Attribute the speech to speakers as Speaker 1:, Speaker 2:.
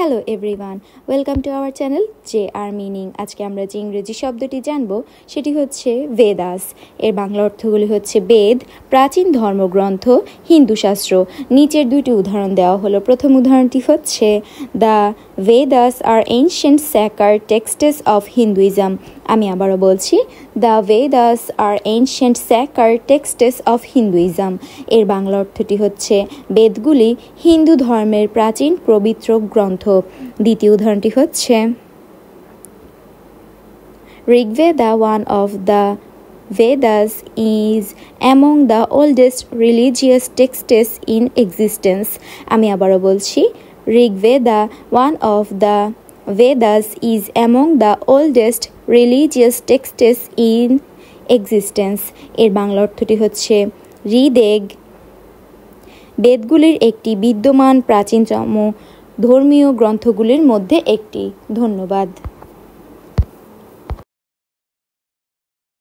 Speaker 1: Hello everyone, welcome to our channel JR meaning. আজকে আমরা যে ইংরেজি শব্দটি জানব সেটি হচ্ছে বেদাস। এর বাংলা অর্থগুলি হচ্ছে বেদ, প্রাচীন ধর্মগ্রন্থ, হিন্দু শাস্ত্র। নিচের দুইটি উদাহরণ দেওয়া হলো। প্রথম উদাহরণটি হচ্ছে the Vedas are ancient sacred texts of Hinduism. আমি আবারও বলছি, the Vedas are ancient sacred texts of Hinduism. এর বাংলা অর্থটি হচ্ছে বেদগুলি হিন্দু ধর্মের প্রাচীন পবিত্র গ্রন্থ। দ্বিতীয় উদাহরণটি হচ্ছে Rigveda, one of the Vedas, is among the oldest religious texts in existence. আমি আবারও বলছি, Rigveda, one of the Vedas, is among the oldest religious texts in existence. এর বাংলা অর্থটি হচ্ছে ঋগ্বেদ বেদগুলির একটি বিদ্যমান প্রাচীনতম ধর্মীয় গ্রন্থগুলির মধ্যে একটি। ধন্যবাদ।